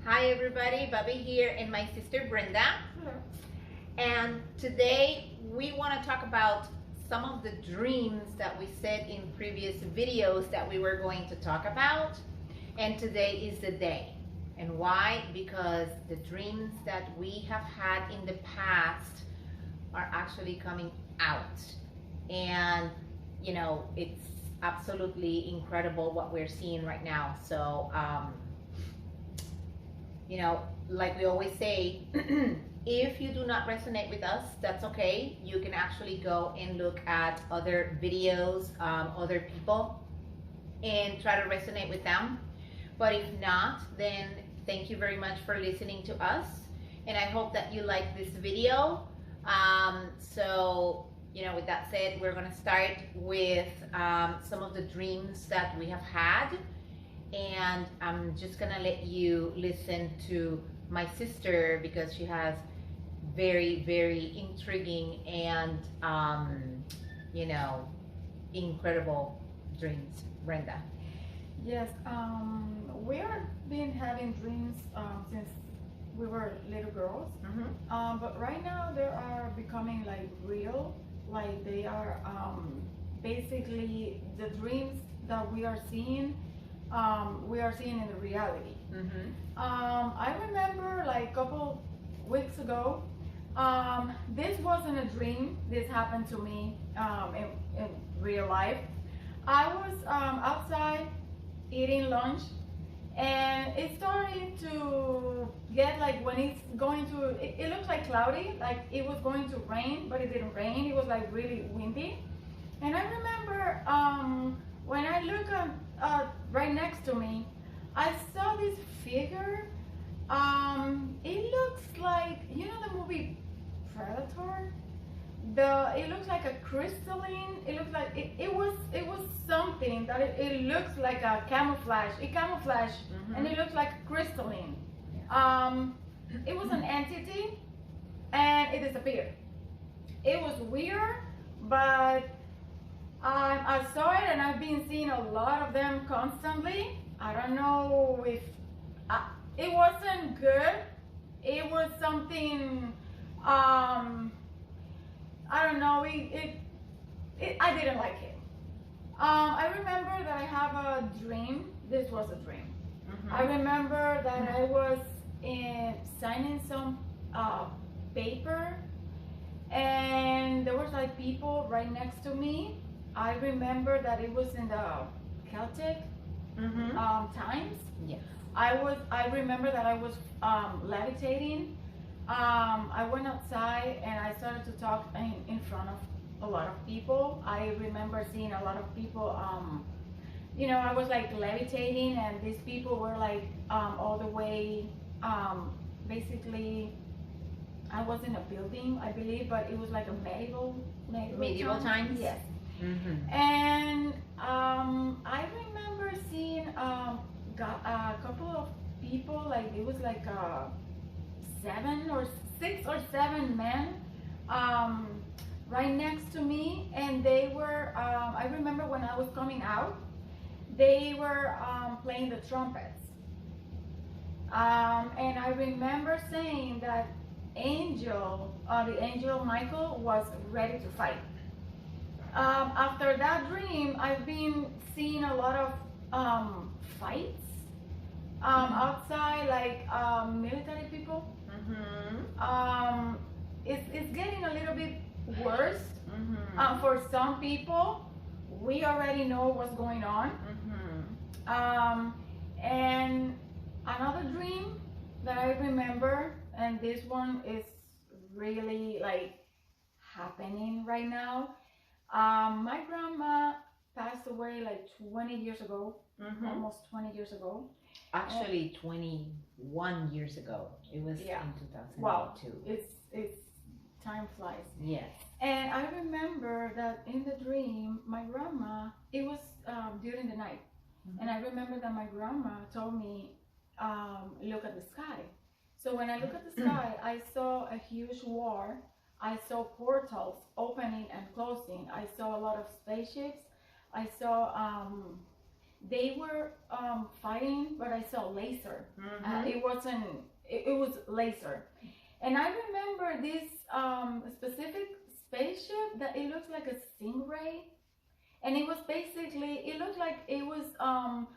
Hi everybody, Bobby here and my sister Brenda. Hello. And today we want to talk about some of the dreams that we said in previous videos that we were going to talk about. And today is the day. And why? Because the dreams that we have had in the past are actually coming out. And it's absolutely incredible what we're seeing right now. So like we always say, if you do not resonate with us, that's okay. You can actually go and look at other videos, other people, and try to resonate with them. But if not, then thank you very much for listening to us. And I hope that you like this video. With that said, we're going to start with some of the dreams that we have had. And I'm just gonna let you listen to my sister because she has very, very intriguing and incredible dreams. Brenda. Yes, we are been having dreams since we were little girls. But right now they are becoming like real. Like they are basically the dreams that we are seeing in the reality. I remember like a couple weeks ago, this wasn't a dream. This happened to me in real life. I was outside eating lunch, and it started to get like when it's going to. It looked like cloudy, like it was going to rain, but it didn't rain. It was like really windy, and I remember when I look right next to me, I saw this figure. It looks like the movie Predator. It looks like a crystalline. It looks like it was something that it looks like a camouflage. It camouflaged and it looks like crystalline. It was an entity and it disappeared. It was weird, but I saw it and I've been seeing a lot of them constantly. I don't know if it wasn't good. It was something, I don't know, I didn't like it. I remember that I have a dream. This was a dream. I remember that I was signing some paper and there was like people right next to me. I remember that it was in the Celtic times. Yes. I remember that I was levitating. I went outside and I started to talk in front of a lot of people. I remember seeing a lot of people. I was like levitating, and these people were like all the way. Basically, I was in a building, I believe, but it was like a medieval times. Yes. And I remember seeing a couple of people, like it was like 6 or 7 men right next to me, and they were I remember when I was coming out, they were playing the trumpets, and I remember saying that the angel Michael was ready to fight. After that dream, I've been seeing a lot of fights outside, like military people. It's getting a little bit worse. For some people, we already know what's going on. And another dream that I remember, and this one is really like happening right now. My grandma passed away like 20 years ago, almost 20 years ago. Actually, 21 years ago. It was in 2002. Wow, it's time flies. Yes. And I remember that in the dream, my grandma. It was during the night, and I remember that my grandma told me, look at the sky. So when I look at the sky, I saw a huge war. I saw portals opening and closing. I saw a lot of spaceships. I saw they were fighting, but I saw laser. Mhm. It wasn't. It was laser, and I remember this specific spaceship that it looks like a stingray, and it was basically it looked like it was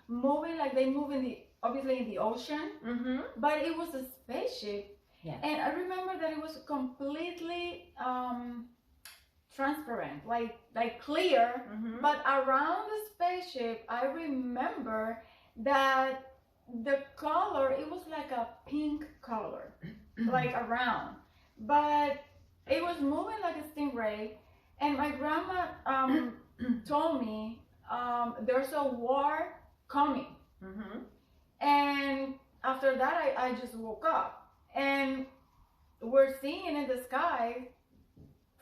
moving like they move in the obviously in the ocean, Mhm. but it was a spaceship. Yes. And I remember that it was completely transparent, like clear. Mhm. But around the spaceship, I remember that the color it was like a pink color, like around, but it was moving like a stingray. And my grandma told me there's a war coming. Mhm. And after that, I just woke up. And we're seeing in the sky,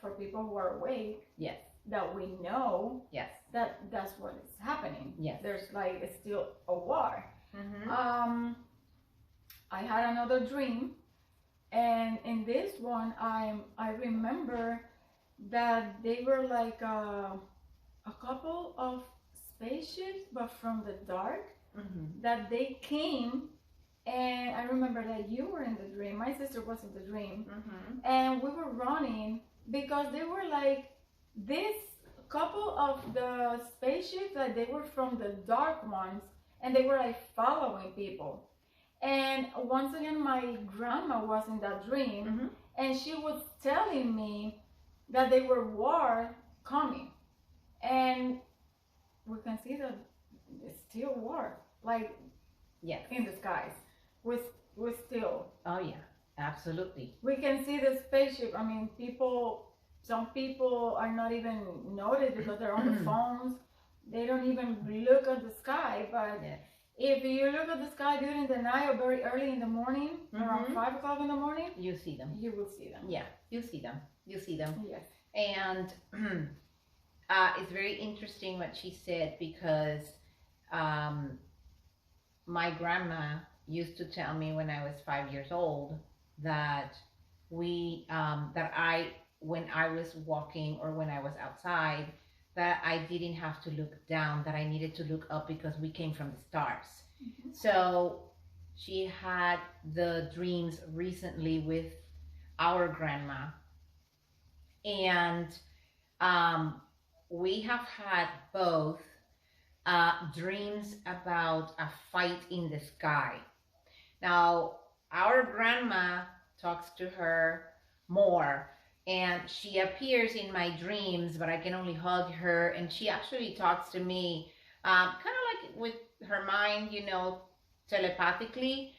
for people who are awake, Yes. that we know Yes. that that's what is happening. Yes. There's like still a war. Mhm. I had another dream, and in this one, I remember that they were like a couple of spaceships, but from the dark, Mhm. that they came. And I remember that you were in the dream. My sister was in the dream, Mhm. and we were running because they were like this couple of the spaceships, like they were from the dark ones, and they were like following people. And once again, my grandma was in that dream, Mhm. and she was telling me that they were war coming, and we can see that it's still war, like Yes. in the skies. We still. Oh yeah. Absolutely. We can see the spaceship. I mean, some people are not even noticed because they're on the phones. They don't even look at the sky. But Yes. if you look at the sky during the night or very early in the morning, around Mhm. 5 o'clock in the morning, You see them. you will see them. Yeah. You see them. You see them. Yes. And it's very interesting what she said because my grandma used to tell me when I was 5 years old that when I was walking or when I was outside, that I didn't have to look down, that I needed to look up because we came from the stars. Mhm. So she had the dreams recently with our grandma, and we have had both dreams about a fight in the sky. Now, our grandma talks to her more, and she appears in my dreams, but I can only hug her, and she actually talks to me kind of like with her mind, telepathically.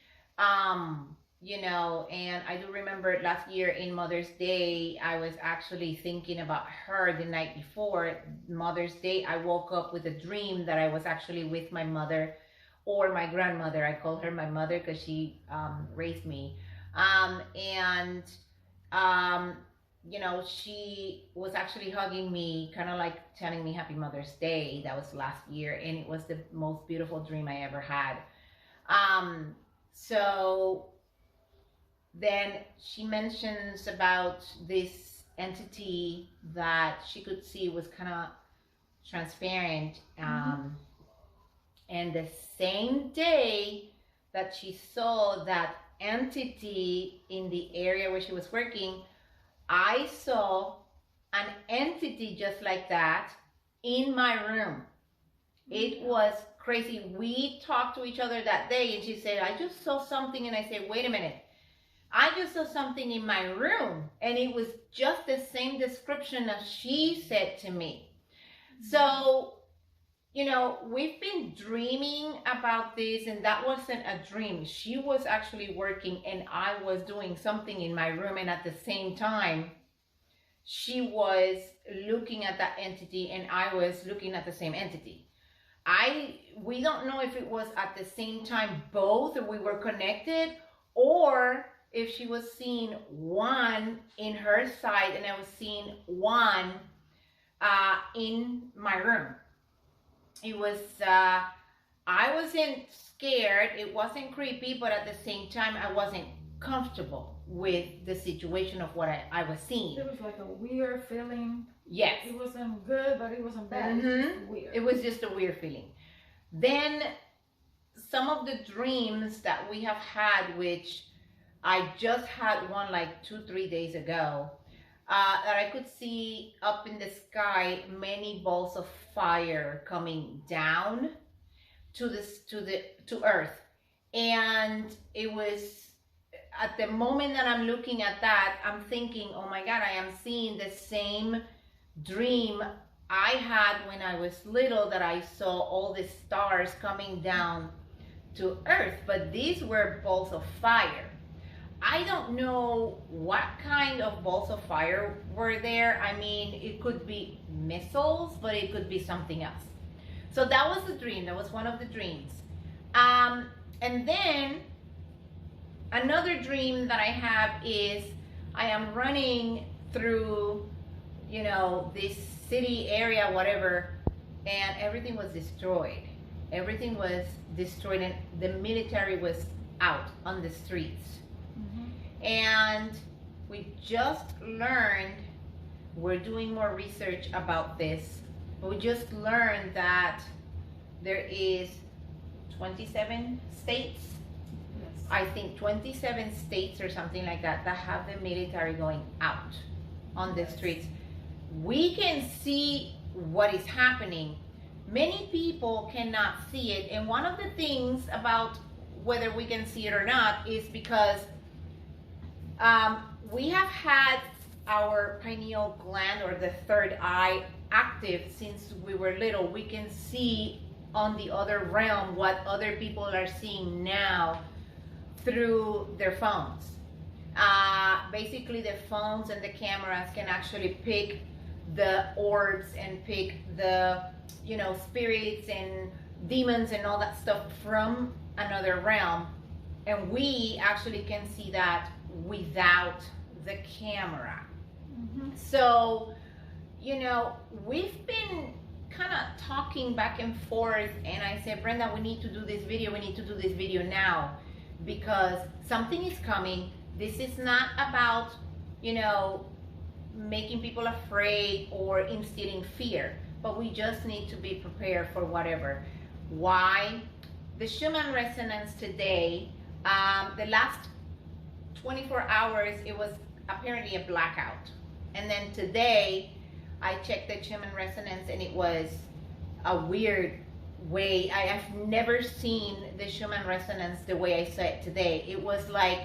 And I do remember last year in Mother's Day, I was actually thinking about her the night before Mother's Day. I woke up with a dream that I was actually with my mother or my grandmother. I call her my mother because she raised me. And, she was actually hugging me, kind of like telling me Happy Mother's Day. That was last year, and it was the most beautiful dream I ever had. So then she mentions about this entity that she could see was kind of transparent. And the same day that she saw that entity in the area where she was working, I saw an entity just like that in my room. It was crazy. We talked to each other that day, and she said, I just saw something. And I said, wait a minute. I just saw something in my room, and it was just the same description as she said to me. So, we've been dreaming about this, and that wasn't a dream. She was actually working, and I was doing something in my room, and at the same time, she was looking at that entity, and I was looking at the same entity. We don't know if it was at the same time both, or we were connected, or if she was seeing one in her side and I was seeing one in my room. It was, I wasn't scared, it wasn't creepy, but at the same time, I wasn't comfortable with the situation of what I was seeing. It was like a weird feeling. Yes. It wasn't good, but it wasn't bad. It was just weird. It was just a weird feeling. Then some of the dreams that we have had, which I just had one like 2-3 days ago, that I could see up in the sky many balls of fire coming down to earth. And it was, at the moment that I'm looking at that, I'm thinking, oh my God, I am seeing the same dream I had when I was little, that I saw all the stars coming down to earth, but these were balls of fire. I don't know what kind of balls of fire were there. I mean, it could be missiles, but it could be something else. So that was the dream. That was one of the dreams. And then another dream that I have is I am running through, you know, this city area, whatever, and everything was destroyed. Everything was destroyed, and the military was out on the streets. And we just learned, we're doing more research about this, but we just learned that there is 27 states, Yes. I think 27 states or something like that, that have the military going out on the streets. We can see what is happening. Many people cannot see it, and one of the things about whether we can see it or not is because we have had our pineal gland, or the third eye, active since we were little. We can see on the other realm what other people are seeing now through their phones. Basically, the phones and the cameras can actually pick the orbs and pick the, you know, spirits and demons and all that stuff from another realm, and we actually can see that without the camera. So, you know, we've been kind of talking back and forth, and I said, Brenda, we need to do this video. We need to do this video now, because something is coming. This is not about, you know, making people afraid or instilling fear, but we just need to be prepared for whatever. Why? The Schumann resonance today, the last 24 hours, it was apparently a blackout. And then today, I checked the Schumann resonance, and it was a weird way. I have never seen the Schumann resonance the way I saw it today. It was like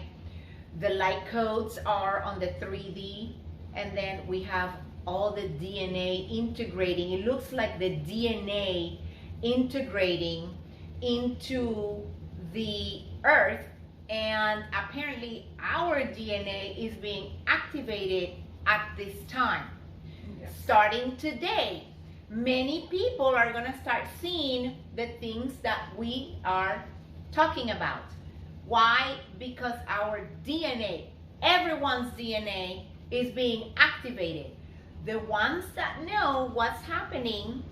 the light codes are on the 3D, and then we have all the DNA integrating. It looks like the DNA integrating into the earth, and apparently our DNA is being activated at this time. Starting today, many people are going to start seeing the things that we are talking about. Why? Because our DNA, everyone's DNA, is being activated. The ones that know what's happening,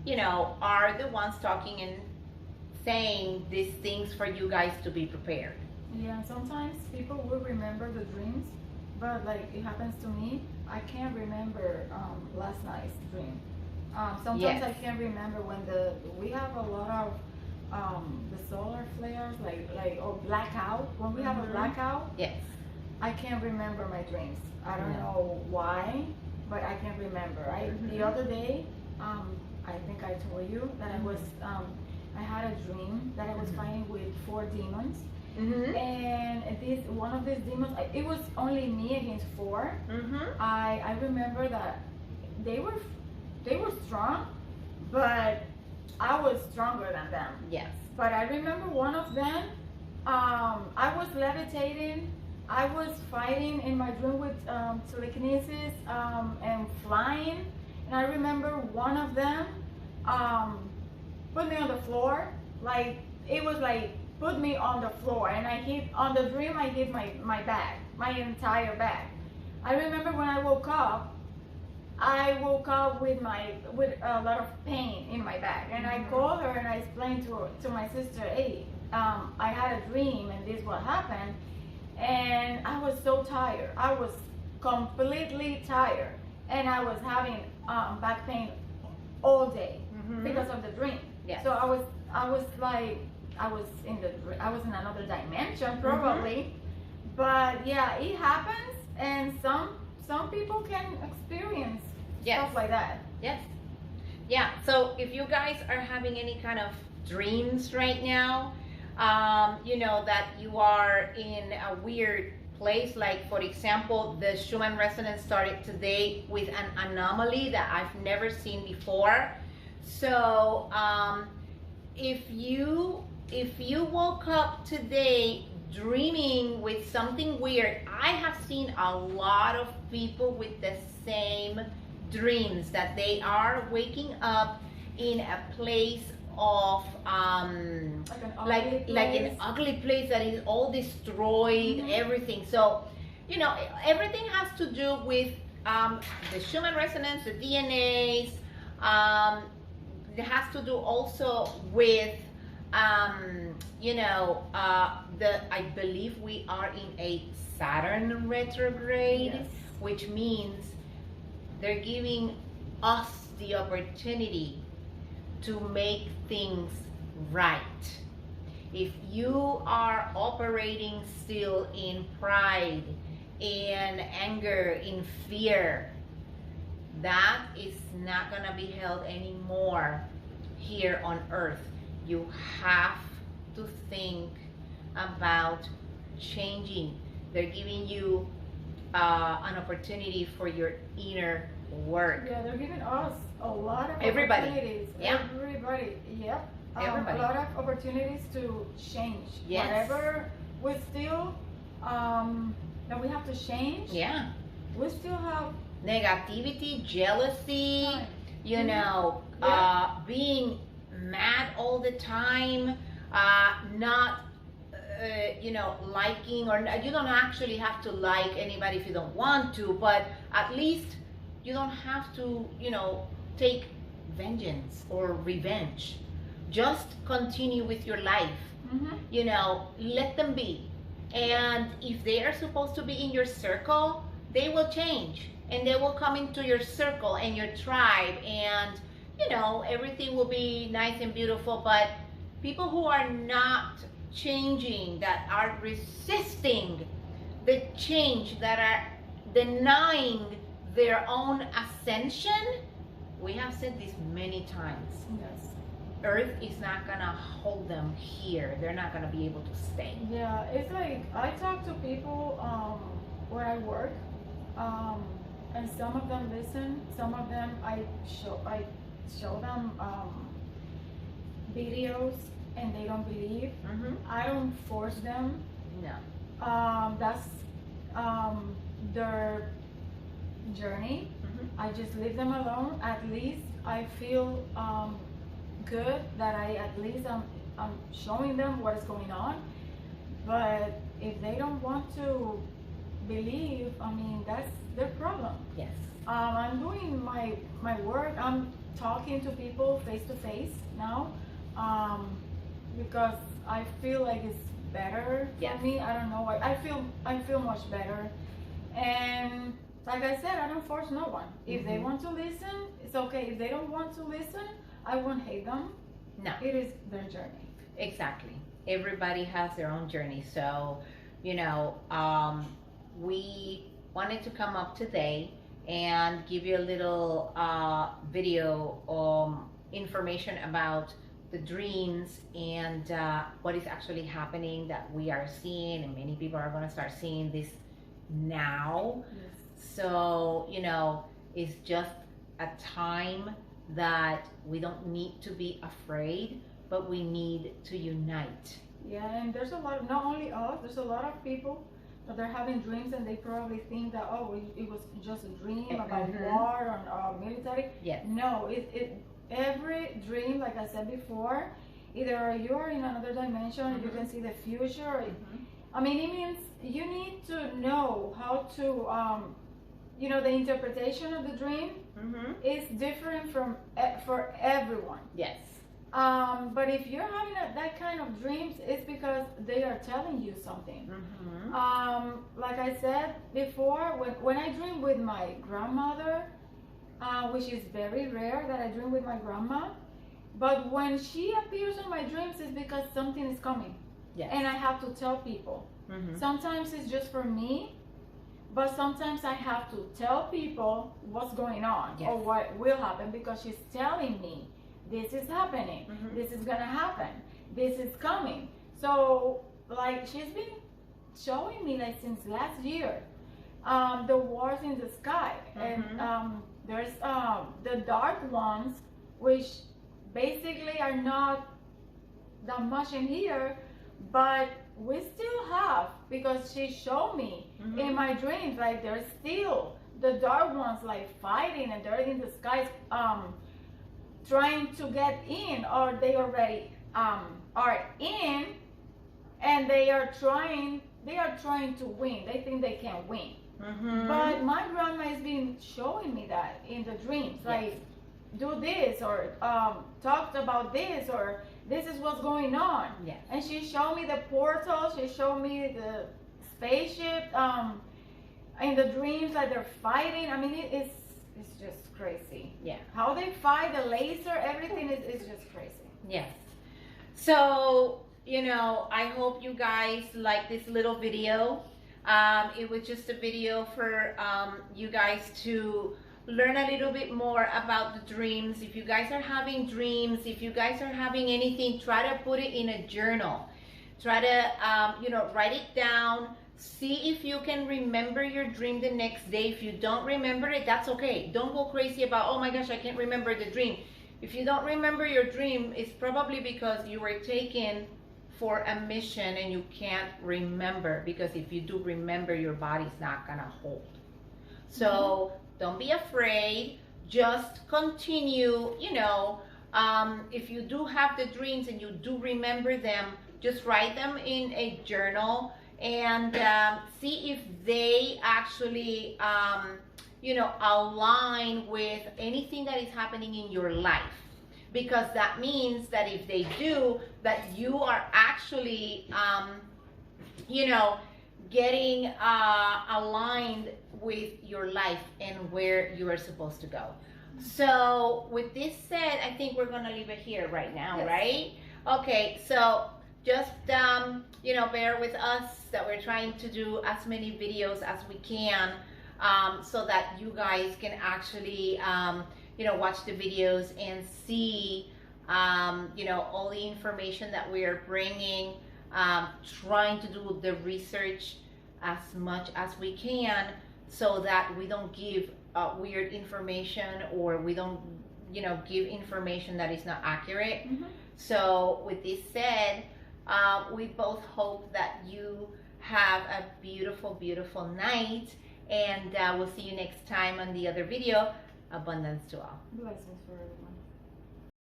you know, are the ones talking and saying these things for you guys to be prepared. Yeah, sometimes people will remember the dreams, but like it happens to me, I can't remember last night's dream. Sometimes Yes. I can't remember when we have a lot of the solar flares, or blackout. When we have a Mhm. blackout, Yes. I can't remember my dreams. I don't Yeah. know why, but I can't remember. The Mhm. other day, I think I told you that I had a dream that I was Mhm. fighting with 4 demons. Mm-hmm. And one of these demons, it was only me against 4. Mm-hmm. I remember that they were strong, but I was stronger than them. Yes. But I remember one of them, I was levitating, I was fighting in my dream with telekinesis and flying, and I remember one of them put me on the floor, like it was like put me on the floor, and on the dream I hit my back, my entire back. I remember when I woke up with a lot of pain in my back, and I called her and I explained to my sister, hey, I had a dream and this what happened, and I was so tired. I was completely tired, and I was having back pain all day Mhm. because of the dream. Yes. So I was like, I was in another dimension probably. But yeah, it happens, and some people can experience Yes. stuff like that. Yes. Yeah. So if you guys are having any kind of dreams right now, you know that you are in a weird place. Like for example, the Schumann resonance started today with an anomaly that I've never seen before. So if you woke up today dreaming with something weird, I have seen a lot of people with the same dreams, that they are waking up in a place of like an ugly place that is all destroyed, everything. So you know, everything has to do with the Schumann resonance, the DNAs. It has to do also with you know, I believe we are in a Saturn retrograde. Yes. Which means they're giving us the opportunity to make things right. If you are operating still in pride, in anger, in fear, that is not gonna be held anymore here on earth. You have to think about changing. They're giving you an opportunity for your inner work. Yeah, they're giving us a lot of Everybody. opportunities. Yeah. Everybody. Yep. Everybody. A lot of opportunities to change. Yes. Whatever we still that we have to change. Yeah. We still have Negativity, jealousy, time. you know, Yeah. being mad all the time, not you know, liking, or you don't actually have to like anybody if you don't want to, but at least you don't have to, you know, take vengeance or revenge. Just continue with your life. You know, let them be. And if they are supposed to be in your circle, they will change, and they will come into your circle and your tribe, and you know, everything will be nice and beautiful. But people who are not changing, that are resisting the change, that are denying their own ascension, we have said this many times, Yes. Earth is not gonna hold them here. They're not gonna be able to stay. Yeah, it's like I talk to people where I work, and some of them listen. Some of them I show them videos, and they don't believe. I don't force them. No. That's their journey. I just leave them alone. At least I feel good that I at least I'm showing them what is going on. But if they don't want to believe, I mean, that's their problem. Yes. I'm doing my work. I'm talking to people face to face now, because I feel like it's better Yes. for me. I don't know. I feel much better. And like I said, I don't force no one. If they want to listen, it's okay. If they don't want to listen, I won't hate them. No. It is their journey. Exactly. Everybody has their own journey. So, you know, we wanted to come up today and give you a little video information about the dreams and what is actually happening that we are seeing, and many people are going to start seeing this now. So, you know, it's just a time that we don't need to be afraid, but we need to unite. Yeah, and there's a lot, not only us, there's a lot of people that they're having dreams, and they probably think that, oh, it was just a dream about war or military. Yes. No, every dream, like I said before, either you're in another dimension, you can see the future. I mean, it means you need to know how to, you know, the interpretation of the dream is different for everyone. Yes. But if you're having that kind of dreams, it's because they are telling you something. Like I said before, when I dream with my grandmother, which is very rare that I dream with my grandma, But when she appears in my dreams, it's because something is coming. Yes. And I have to tell people. Sometimes it's just for me, but sometimes I have to tell people what's going on or what will happen, because she's telling me this is happening, this is gonna happen, this is coming. So like she's been showing me like since last year, the wars in the sky, and there's the dark ones, which basically are not that much in here, but we still have, because she showed me in my dreams, like there's still the dark ones like fighting, and they're in the skies trying to get in, or they already are in, and they are trying to win. They think they can win. But my grandma has been showing me that in the dreams, like do this, or talked about this, or this is what's going on. And she showed me the portal, she showed me the spaceship in the dreams, like they're fighting. I mean, it's just crazy. How they fight, the laser, everything is just crazy. Yes. So, you know, I hope you guys like this little video. It was just a video for you guys to learn a little bit more about the dreams. If you guys are having dreams, if you guys are having anything, try to put it in a journal. Try to, you know, write it down. See if you can remember your dream the next day. If you don't remember it, that's okay. Don't go crazy about, oh my gosh, I can't remember the dream. If you don't remember your dream, it's probably because you were taken for a mission and you can't remember, because if you do remember, your body's not gonna hold. So don't be afraid, just continue, you know, if you do have the dreams and you do remember them, just write them in a journal and see if they actually, you know, align with anything that is happening in your life. Because that means that if they do, that you are actually, you know, getting aligned with your life and where you are supposed to go. So with this said, I think we're gonna leave it here right now, right? Okay, so just, you know, bear with us that we're trying to do as many videos as we can, so that you guys can actually, you know, watch the videos and see, you know, all the information that we are bringing, trying to do the research as much as we can, so that we don't give weird information, or we don't, you know, give information that is not accurate. So with this said, we both hope that you have a beautiful, beautiful night, and we'll see you next time on the other video. Abundance to all. Blessings for everyone.